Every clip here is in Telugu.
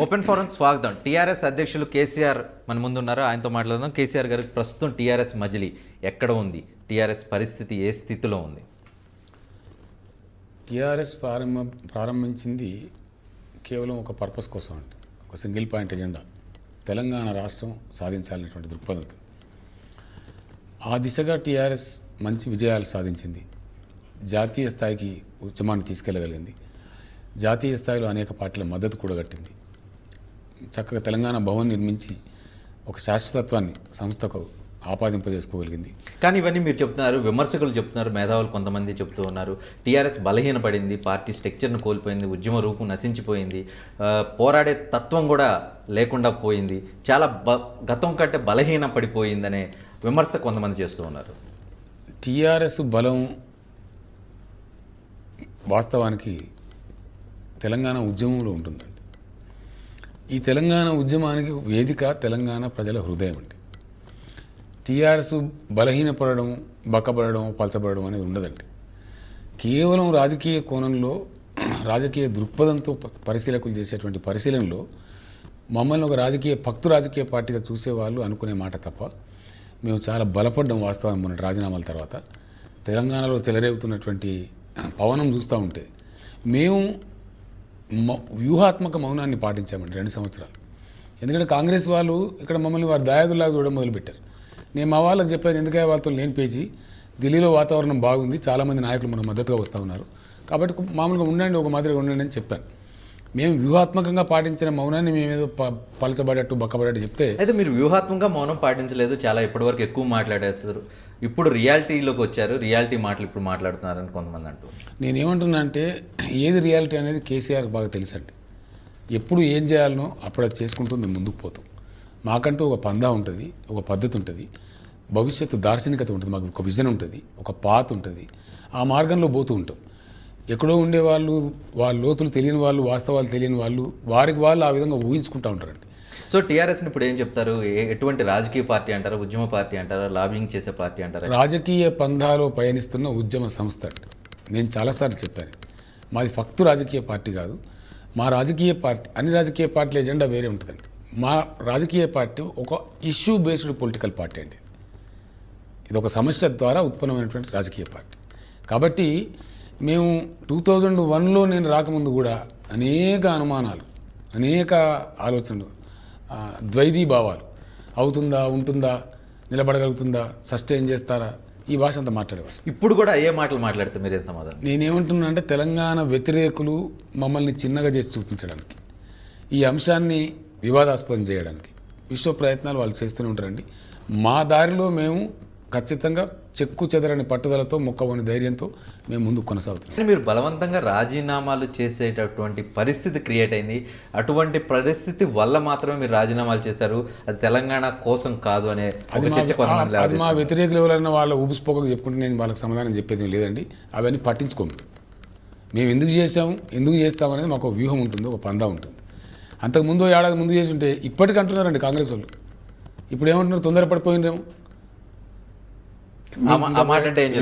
ఓపెన్ ఫోరం స్వాగతం. టీఆర్ఎస్ అధ్యక్షులు కేసీఆర్ మన ముందు ఉన్నారు, ఆయనతో మాట్లాడదాం. కేసీఆర్ గారికి ప్రస్తుతం టీఆర్ఎస్ మజిలీ ఎక్కడ ఉంది, టీఆర్ఎస్ పరిస్థితి ఏ స్థితిలో ఉంది? టీఆర్ఎస్ ప్రారంభించింది కేవలం ఒక పర్పస్ కోసం అంటే ఒక సింగిల్ పాయింట్ ఎజెండా, తెలంగాణ రాష్ట్రం సాధించాలనేటువంటి దృక్పథంతో. ఆ దిశగా టీఆర్ఎస్ మంచి విజయాలు సాధించింది, జాతీయ స్థాయికి ఉద్యమాన్ని తీసుకెళ్లగలిగింది, జాతీయ స్థాయిలో అనేక పార్టీల మద్దతు కూడగట్టింది, చక్కగా తెలంగాణ భవన్ నిర్మించి ఒక శాశ్వతత్వాన్ని సంస్థకు ఆపాదింపజేసుకోగలిగింది. కానీ ఇవన్నీ మీరు చెప్తున్నారు, విమర్శకులు చెప్తున్నారు, మేధావులు కొంతమంది చెప్తూ ఉన్నారు. టీఆర్ఎస్ బలహీనపడింది, పార్టీ స్ట్రక్చర్ను కోల్పోయింది, ఉద్యమ రూపం నశించిపోయింది, పోరాడే తత్వం కూడా లేకుండా పోయింది, చాలా గతం కంటే బలహీన పడిపోయిందనే విమర్శ కొంతమంది చేస్తూ ఉన్నారు. టీఆర్ఎస్ బలం వాస్తవానికి తెలంగాణ ఉద్యమంలో ఉంటుందండి. ఈ తెలంగాణ ఉద్యమానికి వేదిక తెలంగాణ ప్రజల హృదయం అండి. టీఆర్ఎస్ బలహీనపడడం, బక్కబడడం, పలచబడడం అనేది ఉండదండి. కేవలం రాజకీయ కోణంలో, రాజకీయ దృక్పథంతో పరిశీలకులు చేసేటువంటి పరిశీలనలో మమ్మల్ని ఒక రాజకీయ పార్టీగా చూసేవాళ్ళు అనుకునే మాట తప్ప, మేము చాలా బలపడ్డం వాస్తవం. మన రాజీనామాల తర్వాత తెలంగాణలో చెలరేగుతున్నటువంటి పవనం చూస్తూ ఉంటే మేము వ్యూహాత్మక మౌనాన్ని పాటించామండి 2 సంవత్సరాలు. ఎందుకంటే కాంగ్రెస్ వాళ్ళు ఇక్కడ మమ్మల్ని వారు దాయాదుల్లాగా చూడడం మొదలుపెట్టారు. నేను మా వాళ్ళకి చెప్పాను, ఎందుకంటే వాళ్ళతో లేని పేజీ, ఢిల్లీలో వాతావరణం బాగుంది, చాలామంది నాయకులు మనకు మద్దతుగా వస్తూ ఉన్నారు, కాబట్టి మామూలుగా ఉండండి, ఒక మాదిరిగా ఉండండి అని చెప్పాను. మేము వ్యూహాత్మకంగా పాటించిన మౌనాన్ని మేమేదో పలచబడట్టు బక్కబడట్టు చెప్తే, అయితే మీరు వ్యూహాత్మకంగా మౌనం పాటించలేదు, చాలా ఇప్పటివరకు ఎక్కువ మాట్లాడేస్తారు, ఇప్పుడు రియాలిటీలోకి వచ్చారు, రియాలిటీ మాటలు ఇప్పుడు మాట్లాడుతున్నారని కొంతమంది అంటూ. నేనేమంటున్నా అంటే, ఏది రియాలిటీ అనేది కేసీఆర్కి బాగా తెలుసండి. ఎప్పుడు ఏం చేయాలనో అప్పుడు అది చేసుకుంటూ మేము ముందుకు పోతాం. మాకంటూ ఒక పందా ఉంటుంది, ఒక పద్ధతి ఉంటుంది, భవిష్యత్తు దార్శనికత ఉంటుంది, మాకు ఒక విజన్ ఉంటుంది, ఒక పాత్ ఉంటుంది, ఆ మార్గంలో పోతూ ఉంటాం. ఎక్కడో ఉండేవాళ్ళు, వాళ్ళ లోతులు తెలియని వాళ్ళు, వాస్తవాలు తెలియని వాళ్ళు, వారికి వాళ్ళు ఆ విధంగా ఊహించుకుంటూ ఉంటారండి. సో టీఆర్ఎస్ని ఇప్పుడు ఏం చెప్తారు? ఎటువంటి రాజకీయ పార్టీ అంటారా, ఉద్యమ పార్టీ అంటారా, లాబింగ్ చేసే పార్టీ అంటారా? రాజకీయ పంధాలో పయనిస్తున్న ఉద్యమ సంస్థ అండి. నేను చాలాసార్లు చెప్పాను, మాది ఫక్తు రాజకీయ పార్టీ కాదు. మా రాజకీయ పార్టీ, అన్ని రాజకీయ పార్టీల ఎజెండా వేరే ఉంటుందండి. మా రాజకీయ పార్టీ ఒక ఇష్యూ బేస్డ్ పొలిటికల్ పార్టీ అండి. ఇది ఒక సమస్య ద్వారా ఉత్పన్నమైనటువంటి రాజకీయ పార్టీ. కాబట్టి మేము 2001లో నేను రాకముందు కూడా అనేక అనుమానాలు, అనేక ఆలోచనలు, ద్వైధీ భావాలు, అవుతుందా, ఉంటుందా, నిలబడగలుగుతుందా, సస్టైన్ చేస్తారా, ఈ భాష అంతా మాట్లాడేవారు. ఇప్పుడు కూడా అయ్యే మాటలు మాట్లాడితే మీరేం సమాధానం? నేనేమంటున్నా అంటే, తెలంగాణ వ్యతిరేకులు మమ్మల్ని చిన్నగా చేసి చూపించడానికి, ఈ అంశాన్ని వివాదాస్పదం చేయడానికి విశ్వ ప్రయత్నాలు వాళ్ళు చేస్తూనే ఉంటారండి. మా దారిలో మేము ఖచ్చితంగా చెక్కు చెదరని పట్టుదలతో, మొక్కవని ధైర్యంతో మేము ముందుకు కొనసాగుతున్నాం. మీరు బలవంతంగా రాజీనామాలు చేసేటటువంటి పరిస్థితి క్రియేట్ అయింది. అటువంటి పరిస్థితి వల్ల మాత్రమే మీరు రాజీనామాలు చేశారు, అది తెలంగాణ కోసం కాదు అనే అది మా వ్యతిరేకులు ఎవరైనా వాళ్ళ ఊపిసిపోకకు చెప్పుకుంటే నేను వాళ్ళకి సమాధానం చెప్పేది లేదండి. అవన్నీ పట్టించుకోము. మేము ఎందుకు చేసాము, ఎందుకు చేస్తామనేది మాకు వ్యూహం ఉంటుంది, ఒక పందా ఉంటుంది. అంతకుముందు ఏడాది ముందు చేసి ఉంటే ఇప్పటికీ అంటున్నారండి కాంగ్రెస్ వాళ్ళు. ఇప్పుడు ఏమంటున్నారు, తొందరపడిపోయినారేమో,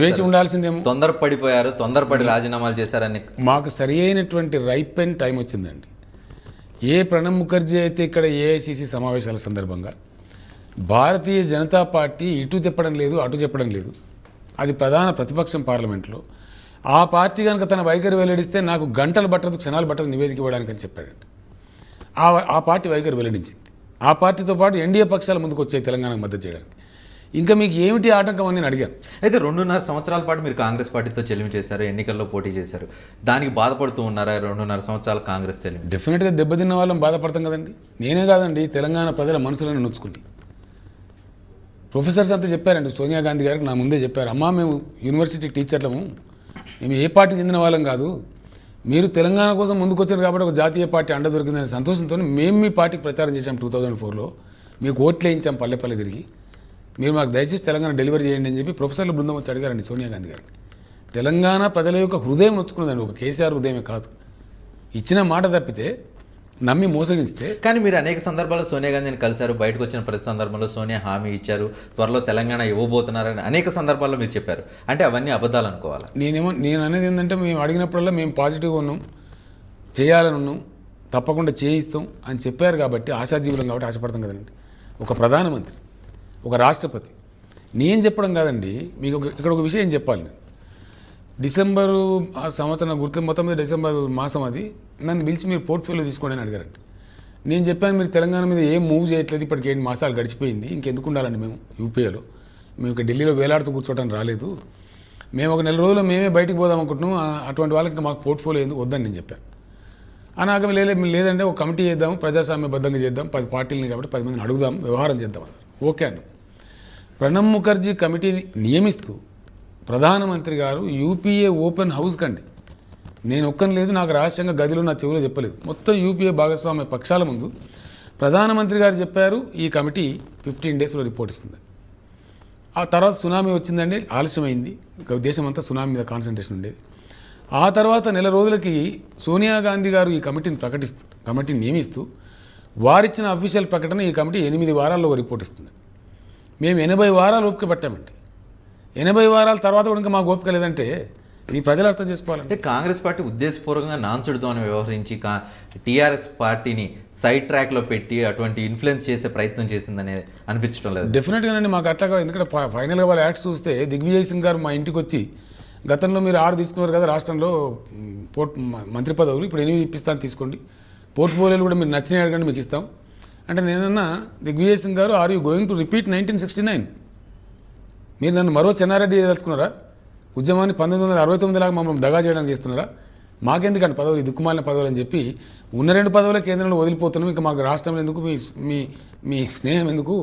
వేచి ఉండాల్సిందేమో, తొందరపడిపోయారు, తొందరపడి రాజీనామాలు చేశారని. మాకు సరి అయినటువంటి రైప్ అండ్ టైం వచ్చిందండి. ఏ ప్రణబ్ ముఖర్జీ అయితే ఇక్కడ ఏఐసిసి సమావేశాల సందర్భంగా భారతీయ జనతా పార్టీ ఇటు చెప్పడం లేదు, అటు చెప్పడం లేదు, అది ప్రధాన ప్రతిపక్షం పార్లమెంట్లో, ఆ పార్టీ కనుక తన వైఖరి వెల్లడిస్తే నాకు గంటలు పట్టదు, క్షణాలు పట్టదు నివేదిక ఇవ్వడానికి అని చెప్పాడండి. ఆ పార్టీ వైఖరి వెల్లడించింది. ఆ పార్టీతో పాటు ఎన్డీఏ పక్షాల ముందుకు వచ్చాయి తెలంగాణకు మద్దతు చేయడానికి. ఇంకా మీకు ఏమిటి ఆటంకం అని నేను అడిగాను. అయితే 2.5 సంవత్సరాల పాటు మీరు కాంగ్రెస్ పార్టీతో చెల్లిమి చేశారు, ఎన్నికల్లో పోటీ చేశారు, దానికి బాధపడుతూ ఉన్నారా? 2.5 సంవత్సరాల కాంగ్రెస్ చెల్లిమి డెఫినెట్గా దెబ్బతిన్న వాళ్ళని బాధపడతాం కదండి. నేనే కాదండి, తెలంగాణ ప్రజల మనసులను నొచ్చుకుంది. ప్రొఫెసర్స్ అంతా చెప్పారండి, సోనియా గాంధీ గారికి నా ముందే చెప్పారు, అమ్మా మేము యూనివర్సిటీ టీచర్లము, మేము ఏ పార్టీ చెందిన వాళ్ళం కాదు, మీరు తెలంగాణ కోసం ముందుకు వచ్చారు కాబట్టి ఒక జాతీయ పార్టీ అండ దొరికిందనే సంతోషంతో మేము మీ పార్టీకి ప్రచారం చేశాం. 2004లో మీకు ఓట్లు వేయించాం పల్లె పల్లె తిరిగి, మీరు మాకు దయచేసి తెలంగాణ డెలివరీ చేయండి అని చెప్పి ప్రొఫెసర్ల బృందం వచ్చి అడిగారండి సోనియా గాంధీ గారిని. తెలంగాణ ప్రజల యొక్క హృదయం నొచ్చుకున్నదండి, ఒక కేసీఆర్ హృదయమే కాదు. ఇచ్చిన మాట తప్పితే నమ్మి మోసగిస్తే. కానీ మీరు అనేక సందర్భాల్లో సోనియా గాంధీని కలిశారు, బయటకు వచ్చిన ప్రతి సందర్భంలో సోనియా హామీ ఇచ్చారు, త్వరలో తెలంగాణ ఇవ్వబోతున్నారని అనేక సందర్భాల్లో మీరు చెప్పారు. అంటే అవన్నీ అబద్ధాలు అనుకోవాలి. నేను అనేది ఏంటంటే, మేము అడిగినప్పుడల్లా మేము పాజిటివ్గా ఉన్నాం, చేయాలని ఉన్నాం, తప్పకుండా చేయిస్తాం అని చెప్పారు కాబట్టి ఆశాజీవులం కాబట్టి ఆశపడతాం కదండి. ఒక ప్రధానమంత్రి, ఒక రాష్ట్రపతి నేను చెప్పడం కాదండి, మీకు ఇక్కడ ఒక విషయం చెప్పాలి. నేను డిసెంబరు ఆ సంవత్సరం గుర్తు మొత్తం మీద డిసెంబర్ మాసం అది నన్ను పిలిచి మీరు పోర్ట్ఫోలియో తీసుకోండి అని అడిగారండి. నేను చెప్పాను మీరు తెలంగాణ మీద ఏం మూవ్ చేయట్లేదు, ఇప్పటికి 7 మాసాలు గడిచిపోయింది, ఇంకెందుకు ఉండాలండి మేము యూపీఏలో, మేము ఇక్కడ ఢిల్లీలో వేలాడుతూ కూర్చోవడానికి రాలేదు, మేము ఒక 4 రోజుల్లో మేమే బయటికి పోదాం అనుకుంటున్నాం, అటువంటి వాళ్ళకి ఇంకా మాకు పోర్ట్ఫోలియో ఎందుకు వద్దని నేను చెప్పాను. అనగా లేదంటే ఒక కమిటీ చేద్దాం, ప్రజాస్వామ్యబద్ధంగా చేద్దాం, 10 పార్టీలని కాబట్టి 10 మందిని అడుగుదాం, వ్యవహారం చేద్దాం అన్నారు. ఓకే అన్న. ప్రణబ్ ముఖర్జీ కమిటీని నియమిస్తూ ప్రధానమంత్రి గారు యూపీఏ ఓపెన్ హౌస్ కండి, నేను ఒక్కని లేదు, నాకు రహస్యంగా గదిలో నా చెవిలో చెప్పలేదు, మొత్తం యూపీఏ భాగస్వామ్య పక్షాల ముందు ప్రధానమంత్రి గారు చెప్పారు ఈ కమిటీ 15 డేస్లో రిపోర్ట్ ఇస్తుంది. ఆ తర్వాత సునామీ వచ్చిందండి, ఆలస్యమైంది, దేశమంతా సునామీ మీద కాన్సన్ట్రేషన్ ఉండేది. ఆ తర్వాత నెల రోజులకి సోనియా గాంధీ గారు ఈ కమిటీని నియమిస్తూ వారిచ్చిన అఫీషియల్ ప్రకటన ఈ కమిటీ 8 వారాల్లో ఒక రిపోర్ట్ ఇస్తుంది. మేము 80 వారాలు ఓపిక పట్టామండి. 80 వారాల తర్వాత కూడా ఇంకా మాకు ఓపిక లేదంటే ఇది ప్రజలు అర్థం చేసుకోవాలంటే కాంగ్రెస్ పార్టీ ఉద్దేశపూర్వకంగా నాన్సుడితో అని వ్యవహరించి టీఆర్ఎస్ పార్టీని సైడ్ ట్రాక్లో పెట్టి అటువంటి ఇన్ఫ్లుయెన్స్ చేసే ప్రయత్నం చేసిందని అనిపించడం లేదు. డెఫినెట్గానండి మాకు అట్లాగా. ఎందుకంటే ఫైనల్గా వాళ్ళ యాక్ట్స్ చూస్తే దిగ్విజయ్ సింగ్ గారు మా ఇంటికి వచ్చి గతంలో మీరు 6 తీసుకున్నారు కదా రాష్ట్రంలో మంత్రి పదవులు, ఇప్పుడు 8 ఇప్పిస్తాను తీసుకోండి, పోర్ట్ఫోలియోలు కూడా మీరు నచ్చినవి అడగండి మీకు ఇస్తాం అంటే నేనన్నా దిగ్విజయ్ సింగ్ గారు are you going to repeat 1969? మీరు నన్ను మరో చెన్నారెడ్డి చేయదలుచుకున్నారా? ఉద్యమాన్ని 1969 లాగా మమ్మల్ని దగా చేయడానికి చేస్తున్నారా? మాకెందుకంటే పదవులు, దిక్కుమాలిన పదవులు అని చెప్పి ఉన్న 2 పదవులే కేంద్రంలో వదిలిపోతున్నాం, ఇంకా మాకు రాష్ట్రంలో ఎందుకు, మీ స్నేహం ఎందుకు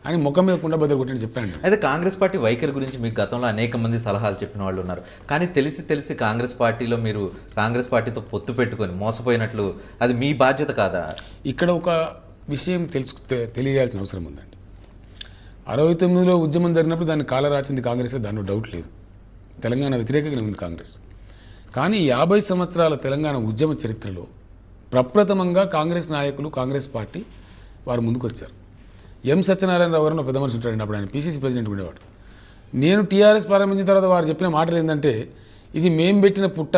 అని ముఖం మీద కుండ బదులు కొట్టని చెప్పాను. అయితే కాంగ్రెస్ పార్టీ వైఖరి గురించి మీకు గతంలో అనేక మంది సలహాలు చెప్పిన వాళ్ళు ఉన్నారు, కానీ తెలిసి కాంగ్రెస్ పార్టీలో మీరు కాంగ్రెస్ పార్టీతో పొత్తు పెట్టుకొని మోసపోయినట్లు అది మీ బాధ్యత కాదా? ఇక్కడ ఒక విషయం తెలియాల్సిన అవసరం ఉందండి. 69లో ఉద్యమం జరిగినప్పుడు దాన్ని కాలరాచింది కాంగ్రెస్, దానిలో డౌట్ లేదు. తెలంగాణ వ్యతిరేకంగా ఉంది కాంగ్రెస్. కానీ 50 సంవత్సరాల తెలంగాణ ఉద్యమ చరిత్రలో ప్రప్రథమంగా కాంగ్రెస్ నాయకులు, కాంగ్రెస్ పార్టీ వారు ముందుకు వచ్చారు. ఎం సత్యనారాయణరావు గారు పెద్ద మనిషి ఉంటాడండి, అప్పుడు ఆయన పీసీసీ ప్రెసిడెంట్ ఉండేవాడు. నేను టీఆర్ఎస్ ప్రారంభించిన తర్వాత వారు చెప్పిన మాటలు ఏంటంటే, ఇది మేము పెట్టిన పుట్ట,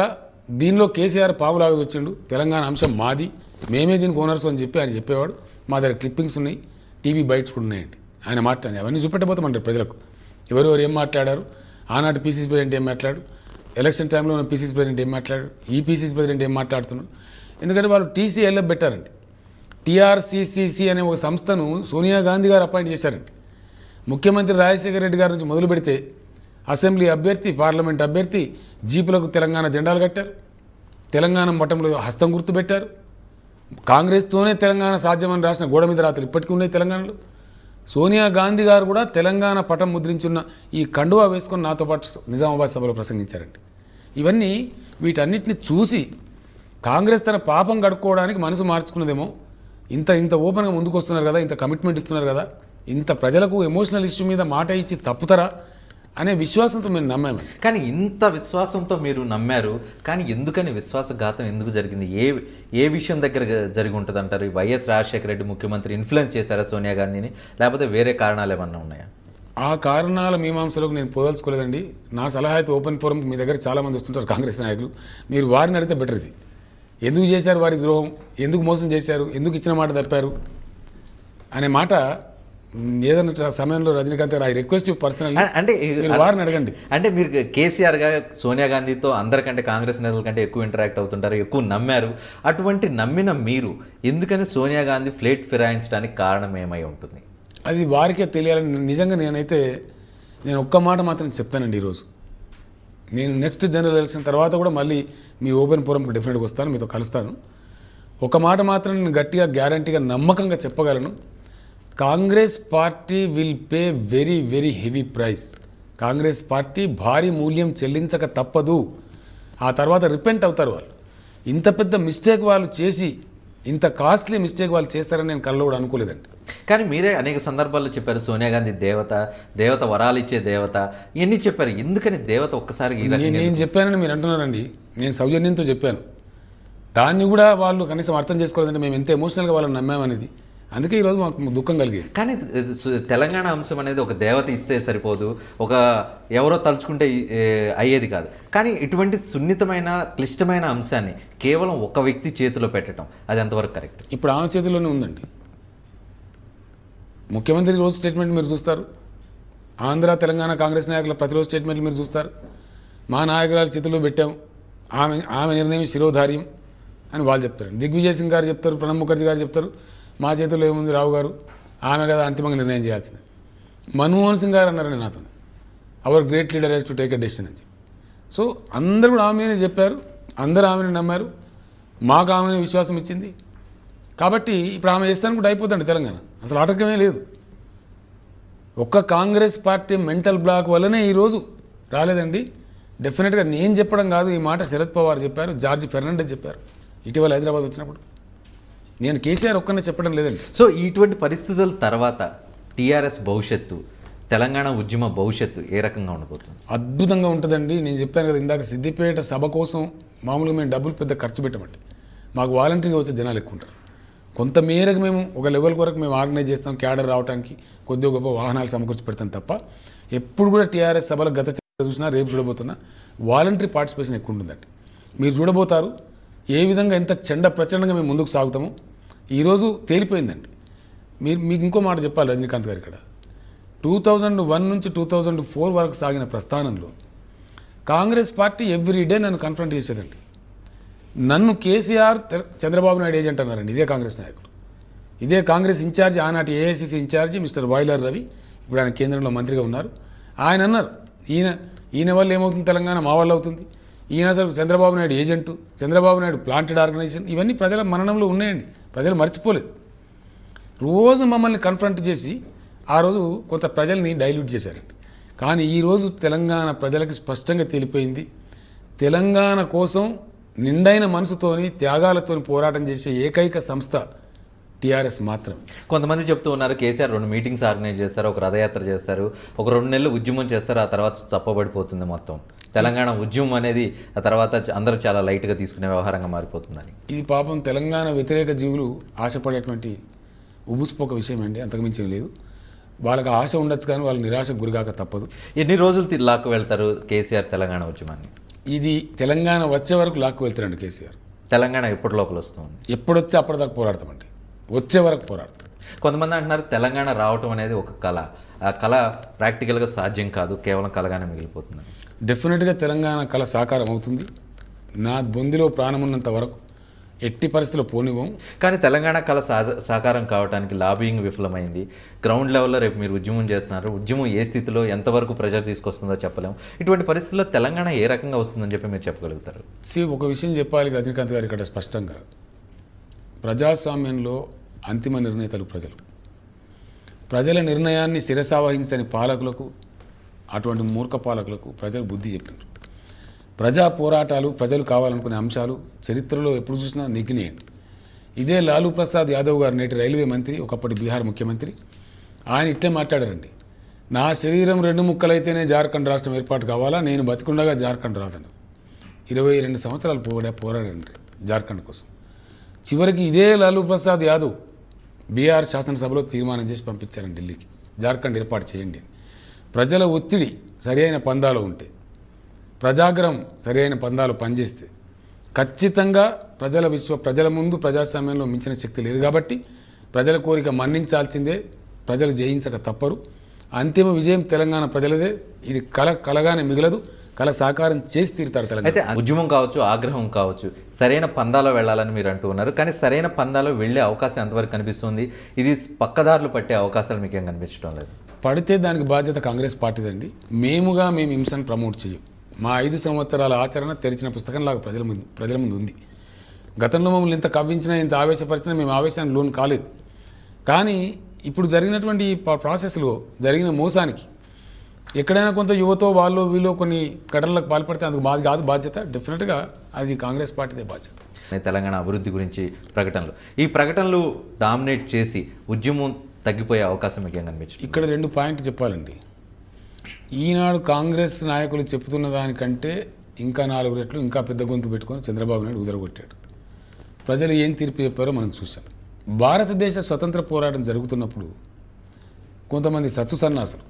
దీనిలో కేసీఆర్ పావులాగా వచ్చిండు, తెలంగాణ అంశం మాది, మేమే దీనికి ఓనర్స్ అని చెప్పి ఆయన చెప్పేవాడు. మా దగ్గర క్లిప్పింగ్స్ ఉన్నాయి, టీవీ బైట్స్ కూడా ఉన్నాయండి. ఆయన మాట్లాడి అవన్నీ చూపెట్టబోతామంటారు ప్రజలకు, ఎవరెవరు ఏం మాట్లాడారు, ఆనాటి పీసీసీ ప్రెసిడెంట్ ఏం మాట్లాడు, ఎలక్షన్ టైంలో ఉన్న పీసీసీ ప్రెసిడెంట్ ఏం మాట్లాడు, ఈ పీసీసీ ప్రెసిడెంట్ ఏం మాట్లాడుతున్నాడు. ఎందుకంటే వాళ్ళు టీసీఎల్ఎఫ్ పెట్టారండి. టీఆర్సీసీసీ అనే ఒక సంస్థను సోనియా గాంధీ గారు అపాయింట్ చేశారండి. ముఖ్యమంత్రి రాజశేఖర రెడ్డి గారి నుంచి మొదలు పెడితే అసెంబ్లీ అభ్యర్థి, పార్లమెంట్ అభ్యర్థి, జీపులకు తెలంగాణ జెండాలు కట్టారు, తెలంగాణ మఠంలో హస్తం గుర్తు పెట్టారు, కాంగ్రెస్తోనే తెలంగాణ సాధ్యమని రాసిన గోడ మీద రాత్రులు ఇప్పటికీ ఉన్నాయి తెలంగాణలో. సోనియా గాంధీ గారు కూడా తెలంగాణ పటం ముద్రించున్న ఈ కండువా వేసుకొని నాతో పాటు నిజామాబాద్ సభలో ప్రసంగించారండి. ఇవన్నీ వీటన్నిటిని చూసి కాంగ్రెస్ తన పాపం గడుపుకోవడానికి మనసు మార్చుకున్నదేమో, ఇంత ఓపెన్గా ముందుకు వస్తున్నారు కదా, ఇంత కమిట్మెంట్ ఇస్తున్నారు కదా, ఇంత ప్రజలకు ఎమోషనల్ ఇష్యూ మీద మాట ఇచ్చి తప్పుతారా అనే విశ్వాసంతో మేము నమ్మామండి. కానీ ఇంత విశ్వాసంతో మీరు నమ్మారు, కానీ ఎందుకని విశ్వాసఘాతం ఎందుకు జరిగింది? ఏ విషయం దగ్గర జరిగి ఉంటుంది అంటారు? వైఎస్ రాజశేఖర రెడ్డి ముఖ్యమంత్రి ఇన్ఫ్లుయెన్స్ చేశారా సోనియా గాంధీని, లేకపోతే వేరే కారణాలు ఏమన్నా ఉన్నాయా? ఆ కారణాల మీమాంసలకు నేను పోదలుచుకోలేదండి. నా సలహా అయితే ఓపెన్ ఫోరం, మీ దగ్గర చాలామంది వస్తుంటారు కాంగ్రెస్ నాయకులు, మీరు వారిని అడిగితే బెటర్. ఇది ఎందుకు చేశారు వారి ద్రోహం, ఎందుకు మోసం చేశారు, ఎందుకు ఇచ్చిన మాట తప్పారు అనే మాట ఏదైనా సమయంలో రజనీకాంత్ గారు ఐ రిక్వెస్ట్ యూ పర్సనల్ అంటే వారిని అడగండి. అంటే మీరు కేసీఆర్గా సోనియా గాంధీతో అందరికంటే కాంగ్రెస్ నేతల కంటే ఎక్కువ ఇంటరాక్ట్ అవుతుంటారు, ఎక్కువ నమ్మారు. అటువంటి నమ్మిన మీరు ఎందుకని సోనియా గాంధీ ఫ్లేట్ ఫిరాయించడానికి కారణం ఏమై ఉంటుంది? అది వారికే తెలియాలని నిజంగా నేను ఒక్క మాట మాత్రం చెప్తానండి. ఈరోజు నేను నెక్స్ట్ జనరల్ ఎలక్షన్ తర్వాత కూడా మళ్ళీ మీ ఓపెన్ ఫోరంకి డెఫినెట్గా వస్తాను, మీతో కలుస్తాను. ఒక మాట మాత్రం నేను గట్టిగా గ్యారంటీగా నమ్మకంగా చెప్పగలను, Congress party will pay very very heavy price. Congress party భారీ మూల్యం చెల్లించక తప్పదు. ఆ తర్వాత రిపెంట్ అవుతారు వాళ్ళు. ఇంత పెద్ద మిస్టేక్ వాళ్ళు చేసి, ఇంత కాస్ట్లీ మిస్టేక్ వాళ్ళు చేస్తారని నేను కల్లో కూడా అనుకోలేదండి. కానీ మీరే అనేక సందర్భాల్లో చెప్పారు సోనియా గాంధీ దేవత వరాలు ఇచ్చే దేవత, ఇవన్నీ చెప్పారు. ఎందుకని దేవత ఒక్కసారి నేను చెప్పానని మీరు అంటున్నారండి. నేను సౌజన్యంతో చెప్పాను. దాన్ని కూడా వాళ్ళు కనీసం అర్థం చేసుకోలేదంటే మేము ఎంత ఎమోషనల్గా వాళ్ళని నమ్మామనేది. అందుకే ఈరోజు మాకు దుఃఖం కలిగేది. కానీ తెలంగాణ అంశం అనేది ఒక దేవత ఇస్తే సరిపోదు, ఒక ఎవరో తలుచుకుంటే అయ్యేది కాదు. కానీ ఇటువంటి సున్నితమైన క్లిష్టమైన అంశాన్ని కేవలం ఒక వ్యక్తి చేతిలో పెట్టడం అది ఎంతవరకు కరెక్ట్? ఇప్పుడు ఆమె చేతిలోనే ఉందండి. ముఖ్యమంత్రి రోజు స్టేట్మెంట్ మీరు చూస్తారు, ఆంధ్ర తెలంగాణ కాంగ్రెస్ నాయకుల ప్రతిరోజు స్టేట్మెంట్లు మీరు చూస్తారు. మా నాయకురాల చేతిలో పెట్టాం, ఆమె నిర్ణయం శిరోధార్యం అని వాళ్ళు చెప్తారు. దిగ్విజయ్ సింగ్ గారు చెప్తారు, ప్రణబ్ ముఖర్జీ గారు చెప్తారు, మా చేతిలో ఏముంది రావు గారు, ఆమె కదా అంతిమంగా నిర్ణయం చేయాల్సింది. మన్మోహన్ సింగ్ గారు అన్నారండి నాతో, hour great leader has to take a decision అని చెప్పి. సో అందరూ కూడా ఆమెనే చెప్పారు, అందరూ ఆమెను నమ్మారు, మాకు ఆమెను విశ్వాసం ఇచ్చింది. కాబట్టి ఇప్పుడు ఆమె చేస్తాను కూడా అయిపోతుంది తెలంగాణ, అసలు ఆటంకమే లేదు. ఒక్క కాంగ్రెస్ పార్టీ మెంటల్ బ్లాక్ వల్లనే ఈరోజు రాలేదండి. డెఫినెట్గా నేను చెప్పడం కాదు, ఈ మాట శరద్ పవార్ చెప్పారు, జార్జ్ ఫెర్నాండెస్ చెప్పారు ఇటీవల హైదరాబాద్ వచ్చినప్పుడు. నేను కేసీఆర్ ఒక్కనే చెప్పడం లేదండి. సో ఇటువంటి పరిస్థితుల తర్వాత టీఆర్ఎస్ భవిష్యత్తు, తెలంగాణ ఉద్యమ భవిష్యత్తు ఏ రకంగా ఉండబోతుంది? అద్భుతంగా ఉంటుందండి. నేను చెప్పాను కదా ఇందాక, సిద్దిపేట సభ కోసం మామూలుగా మేము డబ్బులు పెద్ద ఖర్చు పెట్టమంటే మాకు వాలంటరీగా వచ్చే జనాలు ఎక్కువ ఉంటారు. కొంత మేరకు మేము ఒక లెవెల్ వరకు మేము ఆర్గనైజ్ చేస్తాం, క్యాడర్ రావడానికి కొద్దిగా గొప్ప వాహనాలు సమకూర్చి పెడతాం తప్ప ఎప్పుడు కూడా టీఆర్ఎస్ సభలో గత చూసినా రేపు చూడబోతున్నా వాలంటరీ పార్టిసిపేషన్ ఎక్కువ ఉంటుందండి. మీరు చూడబోతారు ఏ విధంగా ఎంత ప్రచండంగా మేము ముందుకు సాగుతామో ఈరోజు తేలిపోయిందండి. మీకు ఇంకో మాట చెప్పాలి రజనీకాంత్ గారు, ఇక్కడ 2001 నుంచి 2004 వరకు సాగిన ప్రస్థానంలో కాంగ్రెస్ పార్టీ ఎవ్రీడే నన్ను కన్ఫ్రంట్ చేసేదండి. నన్ను కేసీఆర్ చంద్రబాబు నాయుడు ఏజెంట్ అన్నారండి ఇదే కాంగ్రెస్ నాయకుడు. ఇదే కాంగ్రెస్ ఇన్ఛార్జ్, ఆనాటి AICC incharge mister Vayalar Ravi, ఇప్పుడు ఆయన కేంద్రంలో మంత్రిగా ఉన్నారు. ఆయన అన్నారు, ఈయన వల్ల ఏమవుతుంది తెలంగాణ, మా వల్ల అవుతుంది. ఈయన అసలు Chandrababu Naidu agent, Chandrababu Naidu planted organization, ఇవన్నీ ప్రజల మననంలో ఉన్నాయండి, ప్రజలు మర్చిపోలేదు. రోజు మమ్మల్ని కన్ఫ్రంట్ చేసి ఆ రోజు కొంత ప్రజల్ని డైల్యూట్ చేశారండి. కానీ ఈరోజు తెలంగాణ ప్రజలకి స్పష్టంగా తెలిపోయింది, తెలంగాణ కోసం నిండైన మనసుతోని త్యాగాలతోని పోరాటం చేసే ఏకైక సంస్థ టీఆర్ఎస్ మాత్రం. కొంతమంది చెప్తూ ఉన్నారు కేసీఆర్ 2 మీటింగ్స్ ఆర్గనైజ్ చేస్తారు, ఒక రథయాత్ర చేస్తారు, ఒక 2 నెలలు ఉద్యమం చేస్తారు, ఆ తర్వాత చప్పబడిపోతుంది మొత్తం. తెలంగాణ ఉద్యమం అనేది ఆ తర్వాత అందరూ చాలా లైట్గా తీసుకునే వ్యవహారంగా మారిపోతుందని. ఇది పాపం తెలంగాణ వ్యతిరేక జీవులు ఆశపడేటువంటి ఉబుస్పోక విషయం అండి, అంతకుమించి లేదు. వాళ్ళకి ఆశ ఉండొచ్చు కానీ వాళ్ళు నిరాశకు గురిగాక తప్పదు. ఎన్ని రోజులు లాక్కు వెళ్తారు కేసీఆర్ తెలంగాణ ఉద్యమాన్ని? ఇది తెలంగాణ వచ్చే వరకు లాక్కు వెళ్తారండి కేసీఆర్. తెలంగాణ ఎప్పటి లోపల వస్తుంది? ఎప్పుడొస్తే అప్పటిదాకా పోరాడతామండి, వచ్చే వరకు పోరాడతాం. కొంతమంది అంటున్నారు తెలంగాణ రావటం అనేది ఒక కళ, ఆ కళ ప్రాక్టికల్గా సాధ్యం కాదు, కేవలం కళగానే మిగిలిపోతుంది. డెఫినెట్గా తెలంగాణ కళ సాకారం అవుతుంది. నా బొందిలో ప్రాణమున్నంత వరకు ఎట్టి పరిస్థితుల్లో పోనివ్వం. కానీ తెలంగాణ కళ సాకారం కావడానికి లాబింగ్ విఫలమైంది. గ్రౌండ్ లెవెల్లో రేపు మీరు ఉద్యమం చేస్తున్నారు, ఉద్యమం ఏ స్థితిలో ఎంతవరకు ప్రెజర్ తీసుకొస్తుందో చెప్పలేము. ఇటువంటి పరిస్థితుల్లో తెలంగాణ ఏ రకంగా వస్తుందని చెప్పి మీరు చెప్పగలుగుతారు? ఒక విషయం చెప్పాలి రజనీకాంత్ గారు ఇక్కడ స్పష్టంగా, ప్రజాస్వామ్యంలో అంతిమ నిర్ణేతలు ప్రజలు. ప్రజల నిర్ణయాన్ని శిరసావహించని పాలకులకు, అటువంటి మూర్ఖ పాలకులకు ప్రజలు బుద్ధి చెప్పారు. ప్రజా పోరాటాలు, ప్రజలు కావాలనుకునే అంశాలు చరిత్రలో ఎప్పుడు చూసినా నెగ్గినాయండి. ఇదే లాలూ ప్రసాద్ యాదవ్ గారు, నేటి రైల్వే మంత్రి, ఒకప్పటి బీహార్ ముఖ్యమంత్రి, ఆయన ఇట్టే మాట్లాడారండి, నా శరీరం 2 ముక్కలైతేనే జార్ఖండ్ రాష్ట్రం ఏర్పాటు కావాలా, నేను బతికుండగా జార్ఖండ్ రాదని 22 సంవత్సరాలు పోరాడండి జార్ఖండ్ కోసం. చివరికి ఇదే లాలూ ప్రసాద్ యాదవ్ బీహార్ శాసనసభలో తీర్మానం చేసి పంపించారండి ఢిల్లీకి, జార్ఖండ్ ఏర్పాటు చేయండి. ప్రజల ఒత్తిడి సరి అయిన పందాలో ఉంటే, ప్రజాగ్రహం సరి అయిన పందాలు పనిచేస్తే ఖచ్చితంగా ప్రజల ముందు ప్రజాస్వామ్యంలో మించిన శక్తి లేదు. కాబట్టి ప్రజల కోరిక మన్నించాల్సిందే, ప్రజలు జయించక తప్పరు. అంతిమ విజయం తెలంగాణ ప్రజలదే. ఇది కలగానే మిగలదు, కళ సాకారం చేసి తీరుతారు తెలంగాణ. అయితే ఉద్యమం కావచ్చు, ఆగ్రహం కావచ్చు, సరైన పందాలో వెళ్ళాలని మీరు అంటూ ఉన్నారు. కానీ సరైన పందాలో వెళ్ళే అవకాశం ఎంతవరకు కనిపిస్తుంది? ఇది పక్కదారులు పట్టే అవకాశాలు మీకేం కనిపించడం లేదు? పడితే దానికి బాధ్యత కాంగ్రెస్ పార్టీదండి. మేము హింసను ప్రమోట్ చేయం. మా 5 సంవత్సరాల ఆచరణ తెరిచిన పుస్తకంలాగా ప్రజల ముందు ఉంది. గతంలో మమ్మల్ని ఇంత కవ్వించినా, ఇంత ఆవేశపరిచినా మేము ఆవేశానికి లోన్ కాలేదు. కానీ ఇప్పుడు జరిగినటువంటి ఈ ప్రాసెస్లో జరిగిన మోసానికి ఎక్కడైనా కొంత యువతో వాళ్ళు వీళ్ళు కొన్ని ఘటనలకు పాల్పడితే అందుకు మాది కాదు బాధ్యత. డెఫినెట్గా అది కాంగ్రెస్ పార్టీదే బాధ్యత. తెలంగాణ అభివృద్ధి గురించి ప్రకటనలు, ఈ ప్రకటనలు డామినేట్ చేసి ఉద్యమం తగ్గిపోయే అవకాశం మీకు ఏం కనిపించింది? ఇక్కడ 2 పాయింట్లు చెప్పాలండి. ఈనాడు కాంగ్రెస్ నాయకులు చెప్తున్న దానికంటే ఇంకా 4 రెట్లు ఇంకా పెద్ద గొంతు పెట్టుకొని చంద్రబాబు నాయుడు ఉదరగొట్టాడు. ప్రజలు ఏం తీర్పు చెప్పారో మనం చూసాం. భారతదేశ స్వతంత్ర పోరాటం జరుగుతున్నప్పుడు కొంతమంది సచ్చు సన్నాసులు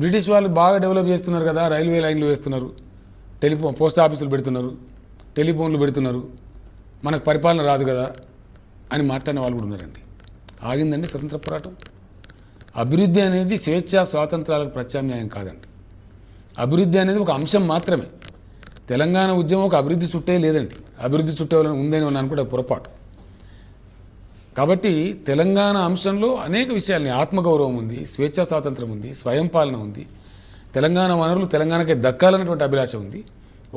బ్రిటిష్ వాళ్ళు బాగా డెవలప్ చేస్తున్నారు కదా, రైల్వే లైన్లు వేస్తున్నారు, పోస్ట్ ఆఫీసులు పెడుతున్నారు, టెలిఫోన్లు పెడుతున్నారు, మనకు పరిపాలన రాదు కదా అని మాట్లాడిన వాళ్ళు కూడా ఉన్నారండి. ఆగిందండి స్వతంత్ర పోరాటం. అభివృద్ధి అనేది స్వేచ్ఛ స్వాతంత్రాలకు ప్రత్యామ్నాయం కాదండి. అభివృద్ధి అనేది ఒక అంశం మాత్రమే. తెలంగాణ ఉద్యమం ఒక అభివృద్ధి చుట్టే లేదండి. అభివృద్ధి చుట్టే ఉందని అనుకుంటే పొరపాటు. కాబట్టి తెలంగాణ అంశంలో అనేక విషయాలని, ఆత్మగౌరవం ఉంది, స్వేచ్ఛా స్వాతంత్రం ఉంది, స్వయం పాలన ఉంది, తెలంగాణ వనరులు తెలంగాణకే దక్కాలన్నటువంటి అభిలాష ఉంది.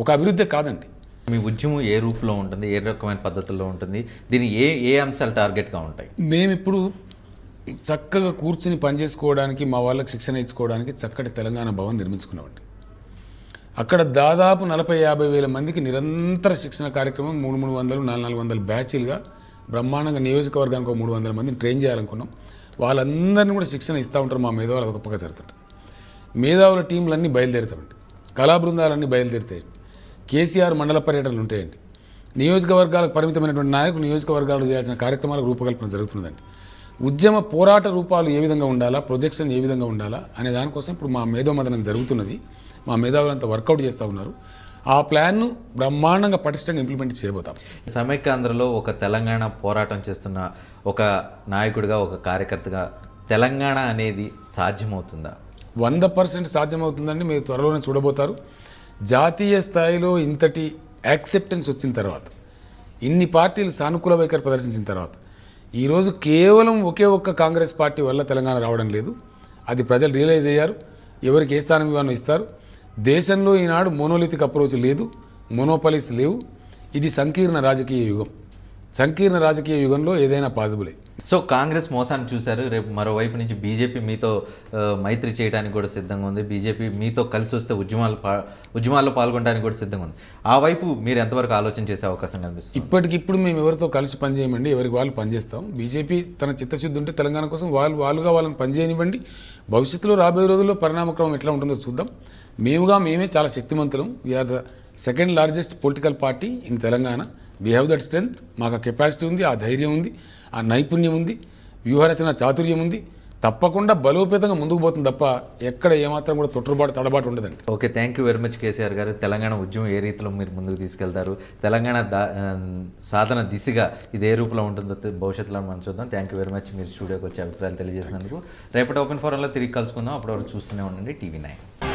ఒక అభివృద్ధి కాదండి. మీ ఉద్యమం ఏ రూపంలో ఉంటుంది, ఏ రకమైన పద్ధతుల్లో ఉంటుంది, దీని ఏ అంశాలు టార్గెట్గా ఉంటాయి? మేమిప్పుడు చక్కగా కూర్చుని పనిచేసుకోవడానికి, మా వాళ్ళకి శిక్షణ ఇచ్చుకోవడానికి చక్కటి తెలంగాణ భవన్ నిర్మించుకున్నామండి. అక్కడ దాదాపు 40-50 వేల మందికి నిరంతర శిక్షణ కార్యక్రమం 300-400 బ్యాచీలుగా బ్రహ్మాండంగా నియోజకవర్గానికి 300 మందిని ట్రైన్ చేయాలనుకున్నాం. వాళ్ళందరినీ కూడా శిక్షణ ఇస్తూ ఉంటారు మా మేధావులు. అదొక పక్క జరుగుతుంది. మేధావుల టీంలన్నీ బయలుదేరుతామండి, కళా బృందాలన్నీ బయలుదేరుతాయండి, కేసీఆర్ మండల పర్యటనలు ఉంటాయండి, నియోజకవర్గాలకు పరిమితమైనటువంటి నాయకులు నియోజకవర్గాలు చేయాల్సిన కార్యక్రమాలకు రూపకల్పన జరుగుతుందండి. ఉద్యమ పోరాట రూపాలు ఏ విధంగా ఉండాలా, ప్రొజెక్షన్ ఏ విధంగా ఉండాలా అనే దానికోసం ఇప్పుడు మా మేధోమదనం జరుగుతున్నది. మా మేధావులంతా వర్కౌట్ చేస్తూ ఉన్నారు. ఆ ప్లాన్ను బ్రహ్మాండంగా పటిష్టంగా ఇంప్లిమెంట్ చేయబోతాం. సమైక్యాంధ్రలో ఒక తెలంగాణ పోరాటం చేస్తున్న ఒక నాయకుడిగా, ఒక కార్యకర్తగా తెలంగాణ అనేది సాధ్యమవుతుందా? 100% సాధ్యమవుతుందండి. మీరు త్వరలోనే చూడబోతారు. జాతీయ స్థాయిలో ఇంతటి యాక్సెప్టెన్స్ వచ్చిన తర్వాత, ఇన్ని పార్టీలు సానుకూల వైఖరి ప్రదర్శించిన తర్వాత, ఈరోజు కేవలం ఒకే ఒక్క కాంగ్రెస్ పార్టీ వల్ల తెలంగాణ రావడం లేదు. అది ప్రజలు రియలైజ్ అయ్యారు. ఎవరికి ఏ స్థానం ఇవ్వాలో ఇస్తారు. దేశంలో ఈనాడు మోనోలిథిక్ అప్రోచ్ లేదు, మోనోపాలిస్ లేవు. ఇది సంకీర్ణ రాజకీయ యుగం. సంకీర్ణ రాజకీయ యుగంలో ఏదైనా పాసిబులే. సో కాంగ్రెస్ మోసాన్ని చూశారు. రేపు మరోవైపు నుంచి బీజేపీ మీతో మైత్రి చేయడానికి కూడా సిద్ధంగా ఉంది. బీజేపీ మీతో కలిసి వస్తే ఉద్యమాల్లో పాల్గొనడానికి కూడా సిద్ధంగా ఉంది. ఆ వైపు మీరు ఎంతవరకు ఆలోచన చేసే అవకాశం కనిపిస్తుంది? ఇప్పటికిప్పుడు మేము ఎవరితో కలిసి పనిచేయమండి. ఎవరికి వాళ్ళు పనిచేస్తాం. బీజేపీ తన చిత్తశుద్ధి ఉంటే తెలంగాణ కోసం వాళ్ళుగా వాళ్ళని పనిచేయనివ్వండి. భవిష్యత్తులో రాబోయే రోజుల్లో పరిణామక్రమం ఎట్లా ఉంటుందో చూద్దాం. మేమే చాలా శక్తివంతులం. We're the second largest political party in Telangana. We have that strength. మాకు ఆ కెపాసిటీ ఉంది, ఆ ధైర్యం ఉంది, ఆ నైపుణ్యం ఉంది, వ్యూహరచన చాతుర్యం ఉంది. తప్పకుండా బలోపేతంగా ముందుకు పోతుంది తప్ప ఎక్కడ ఏమాత్రం కూడా తడబాటు ఉండదండి. Okay, thank you very much KCR గారు. తెలంగాణ ఉద్యమం ఏ రీతిలో మీరు ముందుకు తీసుకెళ్తారు, తెలంగాణ సాధన దిశగా ఇది ఏ రూపంలో ఉంటుందో భవిష్యత్తులో మనం చూద్దాం. థ్యాంక్ యూ వెరీ మచ్ మీరు స్టూడియోకి వచ్చి అభిప్రాయాలు తెలియజేసినందుకు. రేపటి ఓపెన్ ఫోరంలో తిరిగి కలుసుకుందాం. అప్పటివరకు చూస్తూనే ఉండండి TV9.